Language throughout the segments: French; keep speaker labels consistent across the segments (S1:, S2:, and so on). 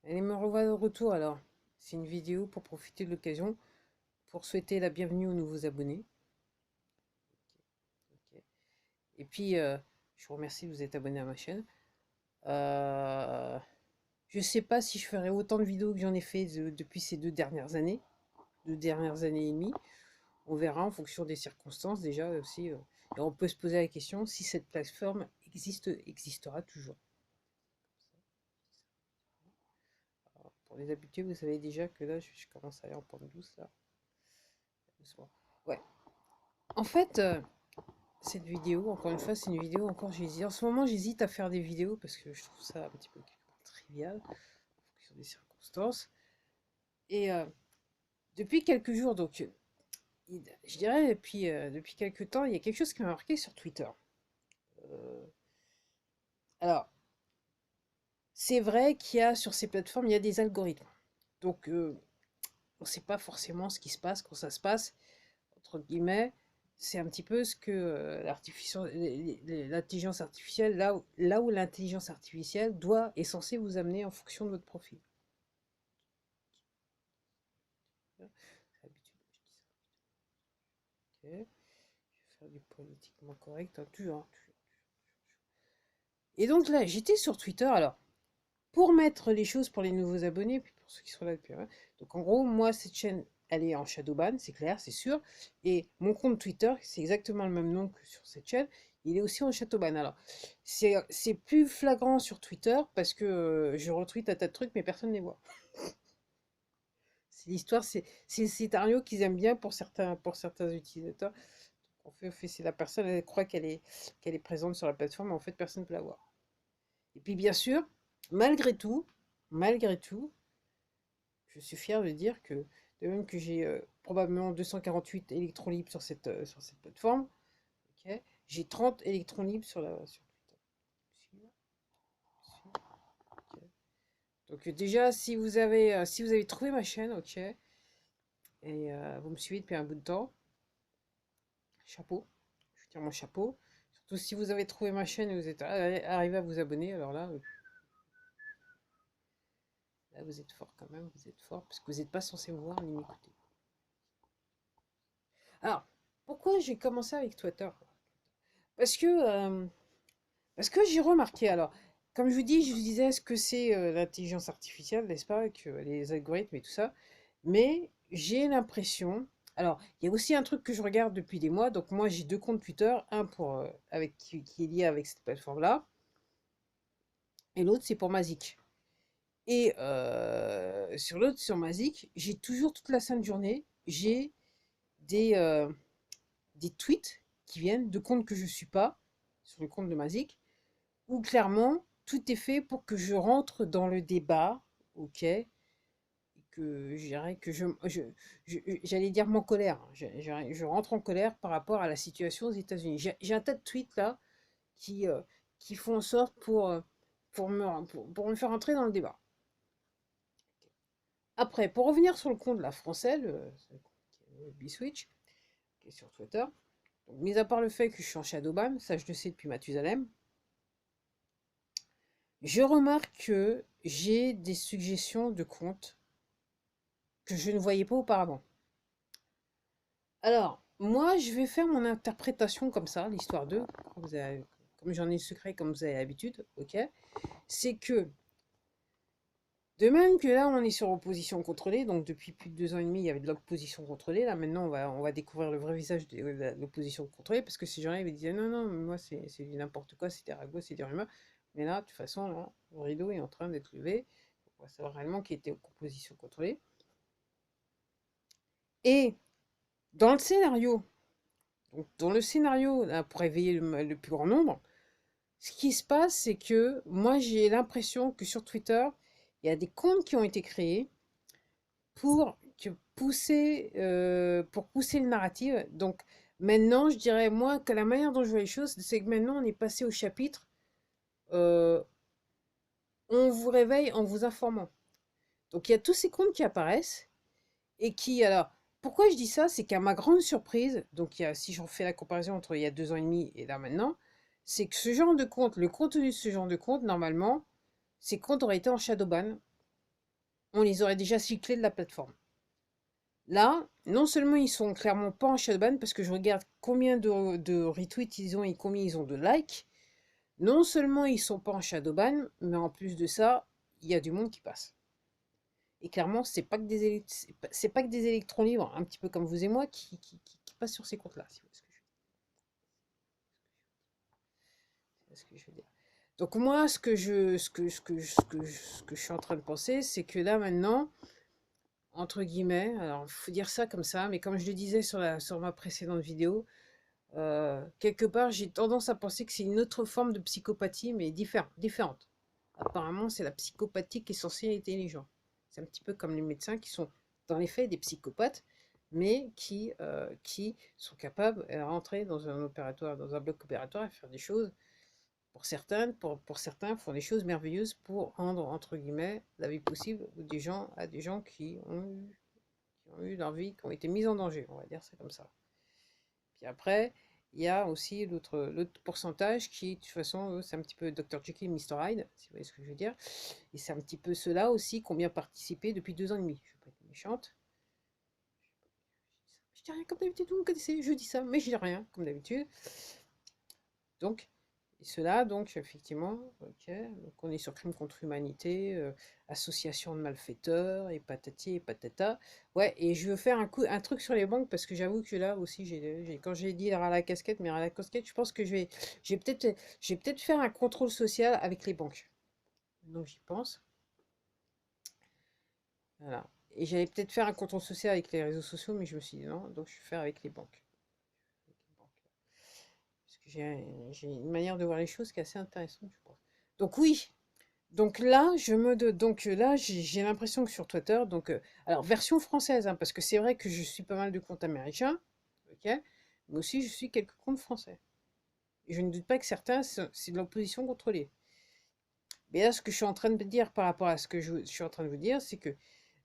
S1: Allez, me revoilà de retour alors. C'est une vidéo pour profiter de l'occasion pour souhaiter la bienvenue aux nouveaux abonnés. Ok. Et puis, je vous remercie de vous être abonné à ma chaîne. Euh, je sais pas si je ferai autant de vidéos que j'en ai fait depuis ces 2 dernières années, 2 dernières années et demie. On verra en fonction des circonstances déjà aussi. Et on peut se poser la question si cette plateforme existera toujours. Alors, pour les habitués, vous savez déjà que là, je commence à aller en pente douce là, doucement. Ouais. En fait, cette vidéo, encore une fois, c'est une vidéo encore, j'hésite. En ce moment, j'hésite à faire des vidéos parce que je trouve ça un petit peu trivial, en fonction des circonstances. Et depuis quelques jours, donc, je dirais, depuis quelques temps, il y a quelque chose qui m'a marqué sur Twitter. Euh, alors, c'est vrai qu'il y a sur ces plateformes, il y a des algorithmes. Donc, on ne sait pas forcément ce qui se passe quand ça se passe, entre guillemets. C'est un petit peu ce que l'intelligence artificielle, là où l'intelligence artificielle est censée vous amener en fonction de votre profil. C'est l'habitude, je dis ça. Ok. Je vais faire du politiquement correct, hein, toujours. Et donc là, j'étais sur Twitter, alors, pour mettre les choses pour les nouveaux abonnés, puis pour ceux qui sont là depuis. Hein. Donc en gros, moi, cette chaîne, elle est en shadowban, c'est clair, c'est sûr. Et mon compte Twitter, c'est exactement le même nom que sur cette chaîne, il est aussi en shadowban. Alors, c'est plus flagrant sur Twitter parce que je retweet un tas de trucs, mais personne ne les voit. C'est l'histoire, c'est le scénario qu'ils aiment bien pour certains utilisateurs. C'est la personne, elle croit qu'elle est présente sur la plateforme, mais en fait, personne ne peut la voir. Et puis, bien sûr, malgré tout, malgré tout, je suis fier de dire que, de même que j'ai probablement 248 électrons libres sur cette plateforme, ok, j'ai 30 électrons libres sur Twitter. Ok. Donc déjà, si vous avez trouvé ma chaîne, ok, et vous me suivez depuis un bout de temps, chapeau, je tire mon chapeau. Surtout si vous avez trouvé ma chaîne et vous êtes arrivé à vous abonner, alors là vous êtes fort quand même, vous êtes fort, parce que vous n'êtes pas censé me voir ni m'écouter. Alors, pourquoi j'ai commencé avec Twitter? Parce que Parce que j'ai remarqué, alors, comme je vous disais, ce que c'est l'intelligence artificielle, n'est-ce pas, que les algorithmes et tout ça, mais j'ai l'impression, alors, il y a aussi un truc que je regarde depuis des mois, donc moi j'ai deux comptes Twitter, un qui est lié avec cette plateforme-là, et l'autre c'est pour Mazik. Et sur l'autre, sur Mazik, j'ai toujours toute la sainte journée, j'ai des, euh, des tweets qui viennent de comptes que je ne suis pas, sur le compte de Mazik, où clairement, tout est fait pour que je rentre dans le débat, ok, et que je dirais que j'allais dire mon colère, hein, je rentre en colère par rapport à la situation aux États-Unis. J'ai un tas de tweets là qui, euh, qui font en sorte pour me faire entrer dans le débat. Après, pour revenir sur le compte de la français, le B-Switch, qui est sur Twitter, donc, mis à part le fait que je suis en Shadowban, ça je le sais depuis Mathusalem, je remarque que j'ai des suggestions de comptes que je ne voyais pas auparavant. Alors, moi, je vais faire mon interprétation comme ça, l'histoire 2, comme j'en ai le secret, comme vous avez l'habitude, ok? C'est que, de même que là, on est sur opposition contrôlée, donc depuis plus de 2 ans et demi, il y avait de l'opposition contrôlée, là maintenant, on va découvrir le vrai visage de l'opposition contrôlée, parce que ces gens-là, ils disaient non, non, mais moi, c'est du n'importe quoi, c'est des ragots, c'est des rumeurs. Mais là, de toute façon, là, le rideau est en train d'être levé, on va savoir réellement qui était opposition contrôlée. Et dans le scénario, donc, dans le scénario, là, pour éveiller le plus grand nombre, ce qui se passe, c'est que moi, j'ai l'impression que sur Twitter, il y a des comptes qui ont été créés pour pousser le narratif. Donc, maintenant, je dirais, moi, que la manière dont je vois les choses, c'est que maintenant, on est passé au chapitre, euh, on vous réveille en vous informant. Donc, il y a tous ces comptes qui apparaissent et qui, alors, pourquoi je dis ça? C'est qu'à ma grande surprise, donc si j'en fais la comparaison entre il y a 2 ans et demi et là maintenant, c'est que ce genre de compte, le contenu de ce genre de compte, normalement, ces comptes auraient été en shadowban. on les aurait déjà cyclés de la plateforme. Là, non seulement ils sont clairement pas en shadowban, parce que je regarde combien de retweets ils ont et combien ils ont de likes. Non seulement ils sont pas en shadowban, mais en plus de ça, il y a du monde qui passe. Et clairement, c'est pas que des électrons libres, un petit peu comme vous et moi, qui passent sur ces comptes-là, si vous voyez ce que je veux dire. Donc moi, ce que je suis en train de penser, c'est que là maintenant, entre guillemets, alors il faut dire ça comme ça, mais comme je le disais sur ma précédente vidéo, quelque part, j'ai tendance à penser que c'est une autre forme de psychopathie, mais différente. Apparemment, c'est la psychopathie qui est censée être intelligente. C'est un petit peu comme les médecins qui sont, dans les faits, des psychopathes, mais qui sont capables de rentrer dans un opératoire, dans un bloc opératoire et faire des choses. Pour certains, font des choses merveilleuses pour rendre, entre guillemets, la vie possible à des gens qui ont eu leur vie, qui ont été mis en danger, on va dire ça comme ça. Puis après, il y a aussi l'autre pourcentage qui, de toute façon, c'est un petit peu Dr. Jekyll et Mr. Hyde, si vous voyez ce que je veux dire. Et c'est un petit peu ceux-là aussi qui ont bien participé depuis 2 ans et demi. Je ne vais pas être méchante. Je dis rien comme d'habitude, vous me connaissez, je dis ça, mais je dis rien comme d'habitude. Donc, et cela, donc, effectivement, ok, donc on est sur crime contre humanité, association de malfaiteurs, et patati et patata. Ouais, et je veux faire un truc sur les banques, parce que j'avoue que là aussi, quand j'ai dit à la casquette, mais à la casquette, je pense que je vais peut-être faire un contrôle social avec les banques. Donc j'y pense. Voilà. Et j'allais peut-être faire un contrôle social avec les réseaux sociaux, mais je me suis dit non, donc je vais faire avec les banques. Parce que j'ai une manière de voir les choses qui est assez intéressante, je pense. Donc oui, donc là, j'ai l'impression que sur Twitter, alors version française, hein, parce que c'est vrai que je suis pas mal de comptes américains, ok, mais aussi je suis quelques comptes français. Et je ne doute pas que certains, c'est de l'opposition contrôlée. Mais là, ce que je suis en train de dire par rapport à ce que je suis en train de vous dire, c'est que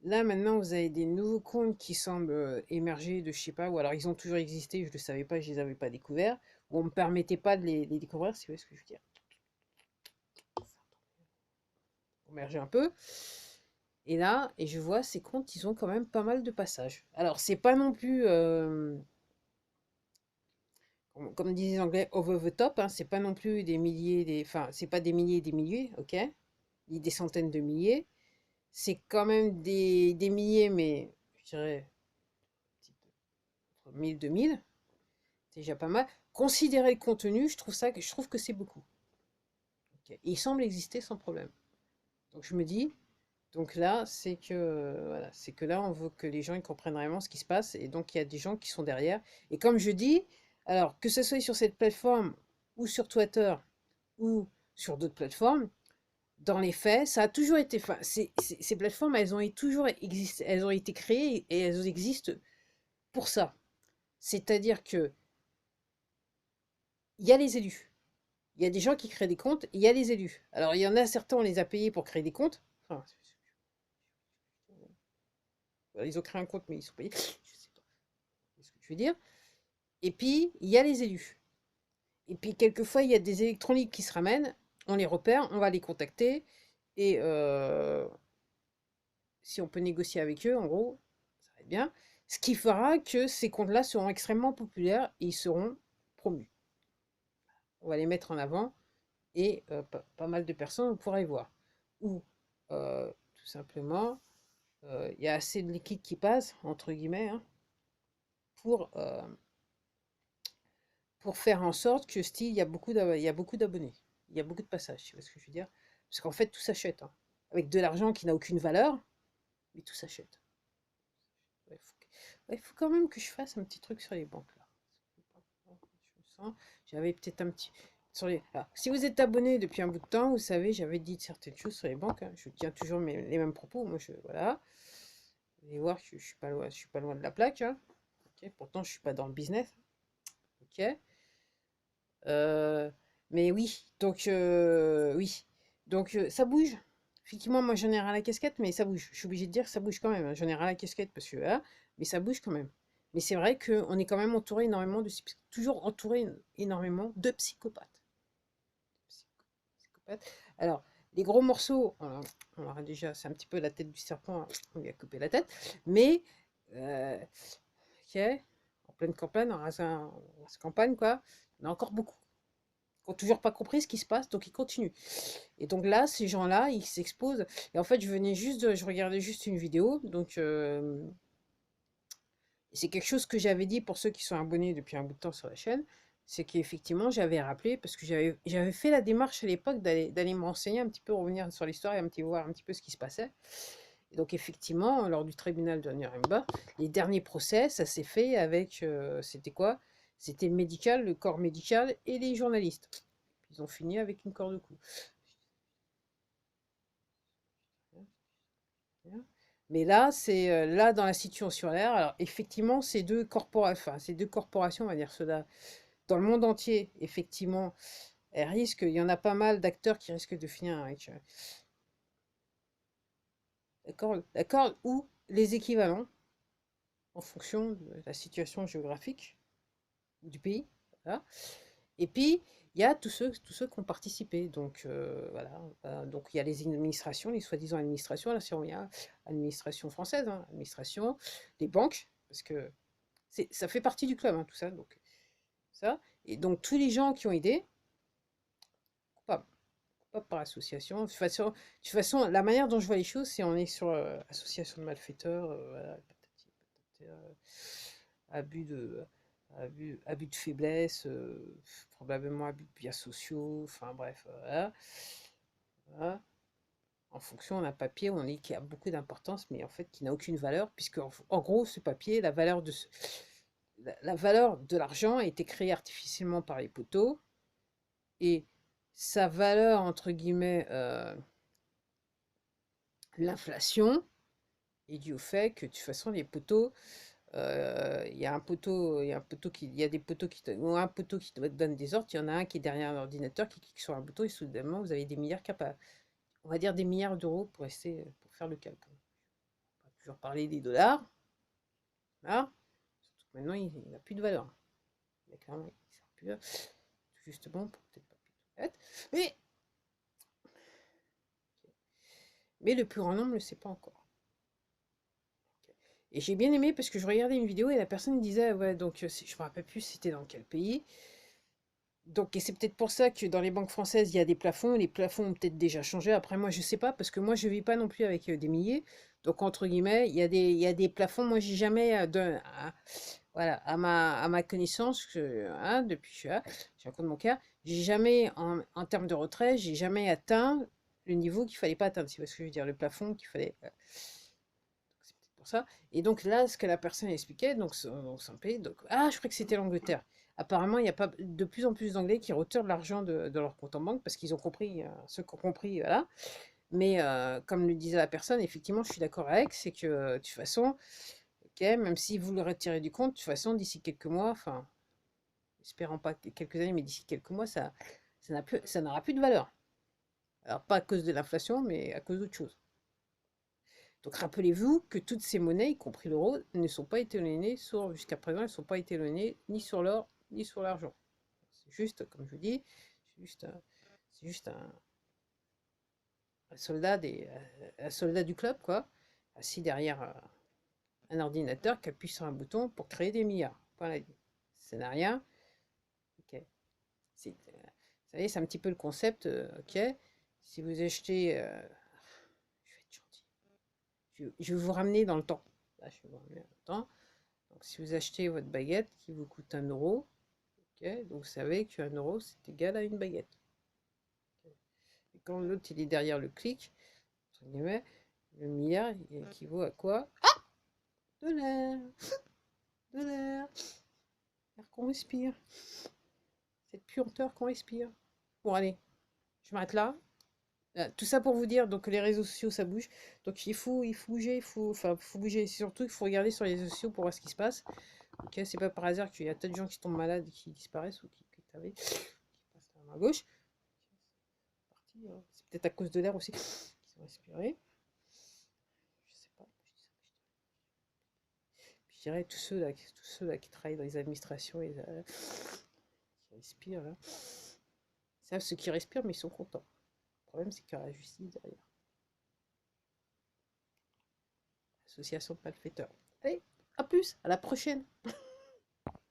S1: là, maintenant, vous avez des nouveaux comptes qui semblent émerger de je sais pas, ou alors ils ont toujours existé, je ne le savais pas, je les avais pas découverts, ou on ne me permettait pas de les découvrir, si vous voyez ce que je veux dire. Émerger un peu. Et là, et je vois ces comptes, ils ont quand même pas mal de passages. Alors, c'est pas non plus, comme disent les Anglais, over the top, hein, c'est pas non plus enfin, c'est pas des milliers et des milliers, ok? Des centaines de milliers. C'est quand même des milliers, mais je dirais entre 1000, 2000, c'est déjà pas mal. Considérer le contenu, je trouve que c'est beaucoup. Ok. Et il semble exister sans problème. Donc je me dis, donc là, voilà, c'est que là, on veut que les gens ils comprennent vraiment ce qui se passe, et donc il y a des gens qui sont derrière. Et comme je dis, alors que ce soit sur cette plateforme ou sur Twitter ou sur d'autres plateformes, dans les faits, ça a toujours été. Enfin, ces plateformes, toujours existé, elles ont été créées et elles existent pour ça. C'est-à-dire que il y a les élus, il y a des gens qui créent des comptes, il y a les élus. Alors il y en a certains, on les a payés pour créer des comptes. Enfin, ils ont créé un compte, mais ils sont payés. Je sais pas ce que je veux dire. Et puis, il y a les élus. Et puis, quelquefois, il y a des électroniques qui se ramènent, on les repère, on va les contacter, et si on peut négocier avec eux, en gros, ça va être bien. Ce qui fera que ces comptes-là seront extrêmement populaires et ils seront promus. On va les mettre en avant et pas mal de personnes pourraient y voir. Ou, tout simplement, il y a assez de liquide qui passe, entre guillemets, hein, pour, euh, pour faire en sorte que style, il y a beaucoup d'abonnés. Il y a beaucoup de passages, tu vois ce que je veux dire? Parce qu'en fait, tout s'achète, hein. Avec de l'argent qui n'a aucune valeur, mais tout s'achète. Ouais, il faut quand même que je fasse un petit truc sur les banques, là. Je me sens, j'avais peut-être un petit... Alors, si vous êtes abonné depuis un bout de temps, vous savez, j'avais dit certaines choses sur les banques, hein. Je tiens toujours les mêmes propos. Moi, voilà. Vous allez voir, je suis pas loin de la plaque, hein. Ok. Pourtant, je suis pas dans le business. Ok. Euh, mais oui, oui. Donc, ça bouge. Effectivement, moi, j'en ai ras la casquette, mais ça bouge. Je suis obligée de dire que ça bouge quand même, hein. J'en ai ras la casquette parce que, voilà, mais ça bouge quand même. Mais c'est vrai qu'on est quand même entouré énormément toujours entouré énormément de psychopathes. Psychopathes. Alors, Les gros morceaux, on aura déjà, c'est un petit peu la tête du serpent, hein, on lui a coupé la tête, mais ok, en pleine campagne, en race campagne, quoi, il y en a encore beaucoup qui n'ont toujours pas compris ce qui se passe, donc ils continuent. Et donc là, ces gens-là, ils s'exposent. Et en fait, je regardais juste une vidéo, donc c'est quelque chose que j'avais dit pour ceux qui sont abonnés depuis un bout de temps sur la chaîne, c'est qu'effectivement, j'avais rappelé, parce que j'avais fait la démarche à l'époque d'aller me renseigner un petit peu, revenir sur l'histoire et voir un petit peu ce qui se passait. Et donc effectivement, lors du tribunal de Nuremberg, les derniers procès, ça s'est fait avec, c'était quoi? C'était le médical, le corps médical et les journalistes. Ils ont fini avec une corde de cou. Mais là, c'est là dans la situation l'air. Alors effectivement, ces deux corporations, on va dire cela, dans le monde entier, effectivement, elles risquent. Il y en a pas mal d'acteurs qui risquent de finir avec, d'accord, ou les équivalents en fonction de la situation géographique du pays. Voilà. Et puis, il y a tous ceux qui ont participé. Donc, voilà. Donc, il y a les administrations, les soi-disant administrations. Là, si on vient, administration française, hein, administration, les banques, parce que ça fait partie du club, hein, tout ça. Donc, ça. Et donc, tous les gens qui ont aidé, coupables, coupables par association. De toute façon, la manière dont je vois les choses, c'est on est sur association de malfaiteurs, voilà, patati patata, abus de, abus de faiblesse, probablement abus de biens sociaux, enfin bref, voilà. Voilà. En fonction d'un papier, on dit qu'il a beaucoup d'importance, mais en fait qui n'a aucune valeur, puisque en gros, ce papier, la valeur de l'argent a été créée artificiellement par les poteaux, et sa valeur, entre guillemets, l'inflation, est due au fait que de toute façon, les poteaux, il y a un poteau, il y a des poteaux ou un poteau qui te donne des ordres, il y en a un qui est derrière un ordinateur qui clique sur un bouton et soudainement vous avez des milliards capables. On va dire des milliards d'euros pour faire le calcul. On va toujours parler des dollars, là. Surtout que maintenant il n'a plus de valeur. Il a clairement, il sert plus justement pour peut-être pas plus de mais, mais le plus grand nombre ne le sait pas encore. Et j'ai bien aimé parce que je regardais une vidéo et la personne disait, ouais, donc je me rappelle plus c'était dans quel pays. Donc, et c'est peut-être pour ça que dans les banques françaises, il y a des plafonds. Les plafonds ont peut-être déjà changé. Après, moi, je sais pas, parce que moi, je vis pas non plus avec des milliers. Donc, entre guillemets, il y a des plafonds. Moi, j'ai jamais, voilà, à ma connaissance, hein, depuis que je suis là, j'ai un compte bancaire, j'ai jamais, en termes de retrait, j'ai jamais atteint le niveau qu'il fallait pas atteindre. C'est ce que je veux dire, le plafond qu'il fallait. C'est peut-être pour ça. Et donc là, ce que la personne expliquait, donc son pays, donc, ah, je crois que c'était l'Angleterre. Apparemment, il y a pas de plus en plus d'Anglais qui retirent de l'argent de leur compte en banque parce qu'ils ont compris, ceux qui ont compris, voilà. Mais comme le disait la personne, effectivement, je suis d'accord avec, c'est que de toute façon, ok, même si vous le retirez du compte, de toute façon, d'ici quelques mois, enfin, espérons pas quelques années, mais d'ici quelques mois, ça n'aura plus de valeur. Alors, pas à cause de l'inflation, mais à cause d'autre chose. Donc rappelez-vous que toutes ces monnaies, y compris l'euro, ne sont pas étalonnées jusqu'à présent, elles ne sont pas étalonnées ni sur l'or ni sur l'argent. C'est juste, comme je vous dis, c'est juste un soldat du club, quoi, assis derrière un ordinateur qui appuie sur un bouton pour créer des milliards. Point la vie. Ça n'a rien. Ok. Vous savez, c'est un petit peu le concept. Ok. Si vous achetez, je vais être gentil. Je vais vous ramener dans le temps. Là, je vais vous ramener dans le temps. Donc, si vous achetez votre baguette qui vous coûte 1 euro, ok, donc vous savez qu'un euro, c'est égal à une baguette. Okay. Et quand l'autre, il est derrière le clic, entre guillemets, le milliard, il équivaut à quoi? De l'air, de l'air, l'air qu'on respire, cette puanteur qu'on respire. Bon, allez, je m'arrête là. Tout ça pour vous dire donc que les réseaux sociaux ça bouge. Donc il faut bouger, faut bouger. Surtout il faut regarder sur les réseaux sociaux pour voir ce qui se passe. Ok, c'est pas par hasard qu'il y a tant de gens qui tombent malades, qui disparaissent ou qui passent la main à gauche. C'est peut-être à cause de l'air aussi qu'ils ont respiré. Je sais pas. Je dirais tous ceux là qui travaillent dans les administrations et qui respirent là. Savent ceux qui respirent mais ils sont contents. problème, c'est qu'il y aura la justice derrière. Association de malfaiteurs. Allez, à plus, à la prochaine.